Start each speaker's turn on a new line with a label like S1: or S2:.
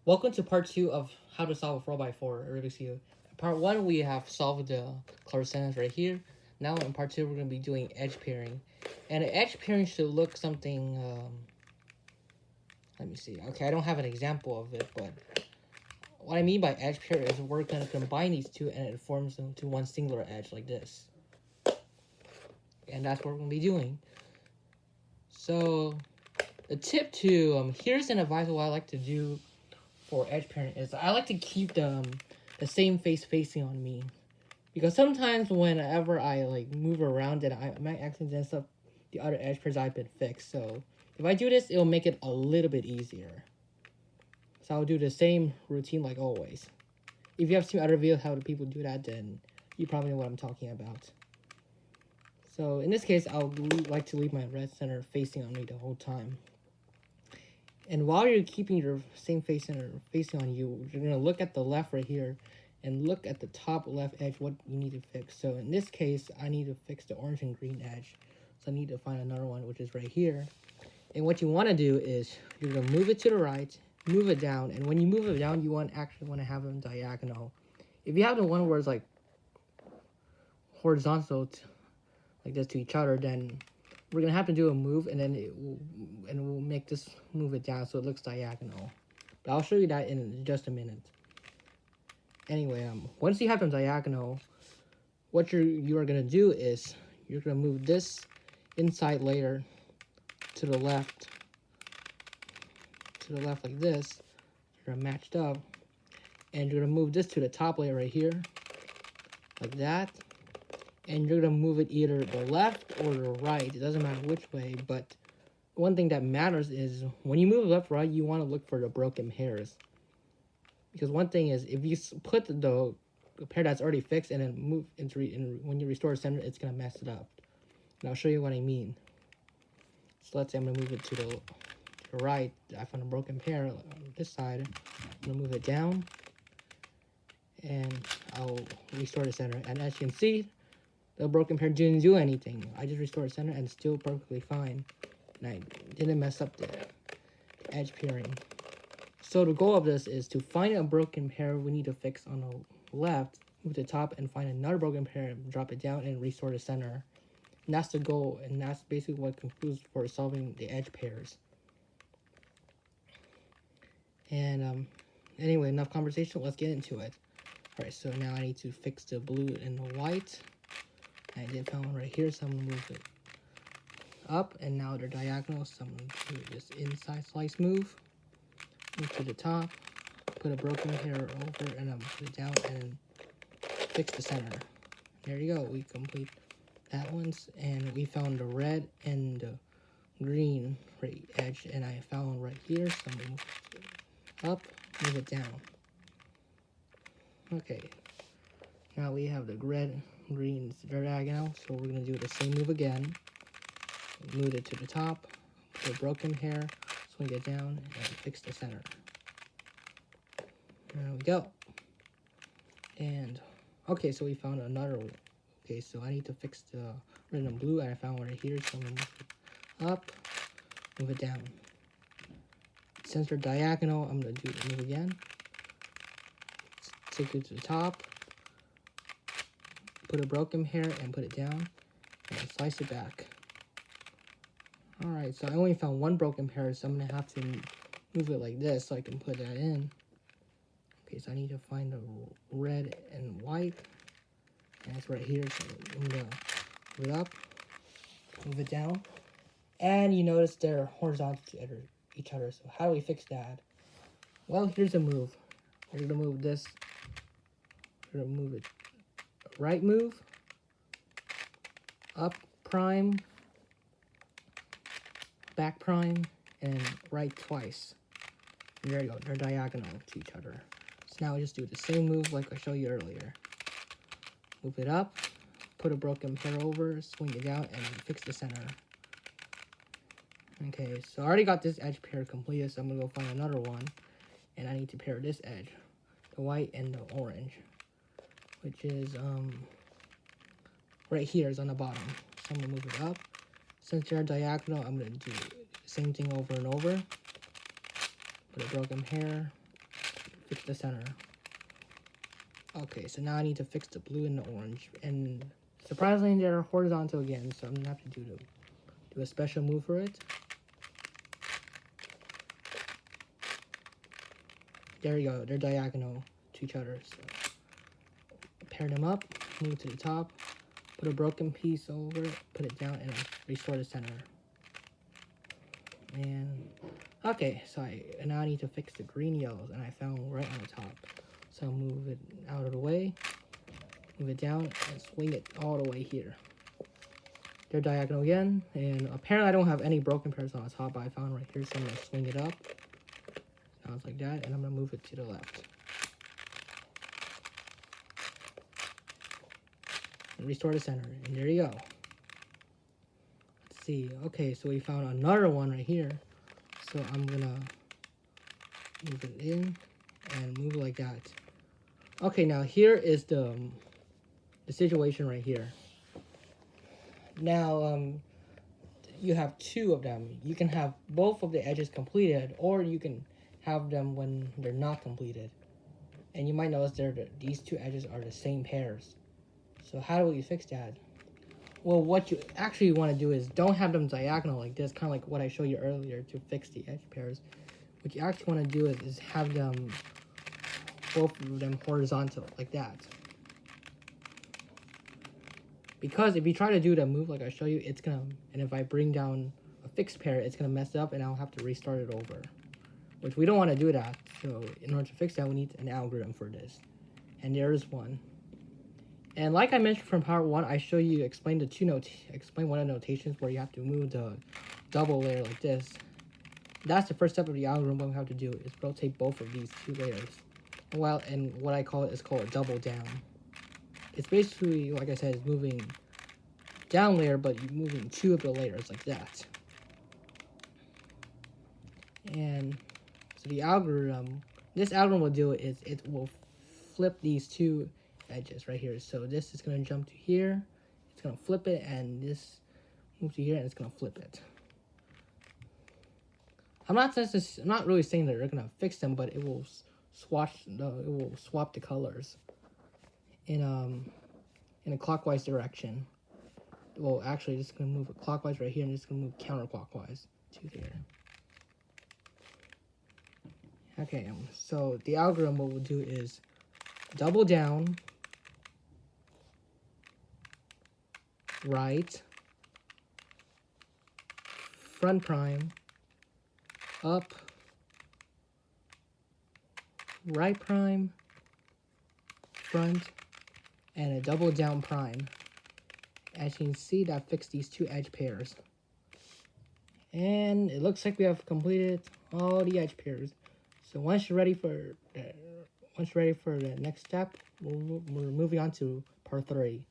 S1: Welcome to part 2 of how to solve a 4x4 Rubik's Cube. Part 1, we have solved the color centers right here. Now in part 2, we're going to be doing edge pairing. And an edge pairing should look something, let me see. Okay, I don't have an example of it, but what I mean by edge pair is we're going to combine these two and it forms them to one singular edge like this. And that's what we're going to be doing. So, the tip to, here's an advice what I like to do for edge pairing is I like to keep the same face facing on me, because sometimes whenever I like move around and I might accidentally mess up the other edge pairs I've been fixed. So if I do this, it'll make it a little bit easier. So I'll do the same routine like always. If you have seen other videos how do people do that, then you probably know what I'm talking about. So in this case, I'll like to leave my red center facing on me the whole time. And while you're keeping your same face center facing on you, you're going to look at the left right here and look at the top left edge what you need to fix. So in this case, I need to fix the orange and green edge. So I need to find another one, which is right here. And what you want to do is you're going to move it to the right, move it down. And when you move it down, you actually want to have them diagonal. If you have the one where it's like horizontal like this to each other, then we're gonna have to do a move, and then we'll make this move it down so it looks diagonal. But I'll show you that in just a minute. Anyway, once you have them diagonal, what you are gonna do is you're gonna move this inside layer to the left like this. You're gonna match it up, and you're gonna move this to the top layer right here, like that. And you're going to move it either the left or the right. It doesn't matter which way, but one thing that matters is when you move left, right, you want to look for the broken pairs. Because one thing is, if you put the pair that's already fixed and then move into, when you restore center, it's going to mess it up. And I'll show you what I mean. So let's say I'm going to move it to the right. I found a broken pair on this side. I'm going to move it down. And I'll restore the center. And as you can see, the broken pair didn't do anything. I just restored center and it's still perfectly fine. And I didn't mess up the edge pairing. So the goal of this is to find a broken pair we need to fix on the left, move to the top, and find another broken pair, drop it down, and restore the center. And that's the goal, and that's basically what concludes for solving the edge pairs. And anyway, enough conversation, let's get into it. Alright, so now I need to fix the blue and the white. I did find one right here, so I'm going to move it up, and now they're diagonal, so I'm going to do this inside slice move to the top, put a broken pair over, and I'm going to put it down, and fix the center. There you go, we complete that one's, and we found the red and the green right edge, and I found one right here, so I'm going to move it up, move it down. Okay, now we have the red, green is diagonal, so we're going to do the same move again. Move it to the top, put a broken pair, swing it down, and fix the center. There we go. And, okay, so we found another one. Okay, so I need to fix the red and blue, and I found one right here, so I'm going to move it up, move it down. Since they're diagonal, I'm going to do the move again. Take it to the top, put a broken pair and put it down, and slice it back. Alright, so I only found one broken pair, so I'm going to have to move it like this so I can put that in. Okay, so I need to find the red and white, and it's right here, so I'm going to move it up, move it down, and you notice they're horizontal to each other, so how do we fix that? Well, here's a move. We're going to move this, we're going to move it right move, up prime, back prime, and right twice. And there you go, they're diagonal to each other. So now I just do the same move like I showed you earlier. Move it up, put a broken pair over, swing it down, and fix the center. Okay, so I already got this edge pair completed, so I'm going to go find another one. And I need to pair this edge, the white and the orange, which is right here is on the bottom. So I'm going to move it up. Since they're diagonal, I'm going to do the same thing over and over. Put a broken pair, fix the center. Okay, so now I need to fix the blue and the orange. And surprisingly, they're horizontal again, so I'm gonna have to do a special move for it. There we go, they're diagonal to each other. So pair them up, move to the top, put a broken piece over it, put it down, and restore the center. And okay, so now I need to fix the green yellows, and I found right on the top. So I'll move it out of the way, move it down, and swing it all the way here. They're diagonal again, and apparently I don't have any broken pairs on the top, but I found right here, so I'm gonna swing it up. Sounds like that, and I'm gonna move it to the left. And restore the center, and there you go. Let's see, okay, so we found another one right here. So I'm gonna move it in and move it like that. Okay, now here is the situation right here. Now, you have two of them. You can have both of the edges completed, or you can have them when they're not completed. And you might notice these two edges are the same pairs. So how do we fix that? Well, what you actually want to do is don't have them diagonal like this, kind of like what I showed you earlier to fix the edge pairs. What you actually want to do is have them, both of them horizontal like that. Because if you try to do the move like I show you, it's gonna, and if I bring down a fixed pair, it's gonna mess up and I'll have to restart it over. Which we don't want to do that. So in order to fix that, we need an algorithm for this. And there is one. And like I mentioned from part 1, I show you explain one of the notations where you have to move the double layer like this. That's the first step of the algorithm. What we have to do is rotate both of these two layers. And what I call it is called a double down. It's basically, like I said, it's moving down layer, but you're moving two of the layers like that. And so the algorithm, this algorithm will do is it will flip these two edges right here. So this is going to jump to here, it's going to flip it, and this move to here, and it's going to flip it. I'm not really saying that they're going to fix them, but it will swap the colors in a clockwise direction. Well, actually, it's going to move it clockwise right here, and it's going to move counterclockwise to there. Okay, so the algorithm, what we'll do is double down, right, front prime, up, right prime, front, and a double down prime. As you can see, that fixed these two edge pairs. And it looks like we have completed all the edge pairs. So once you're ready for the next step, we're moving on to part 3.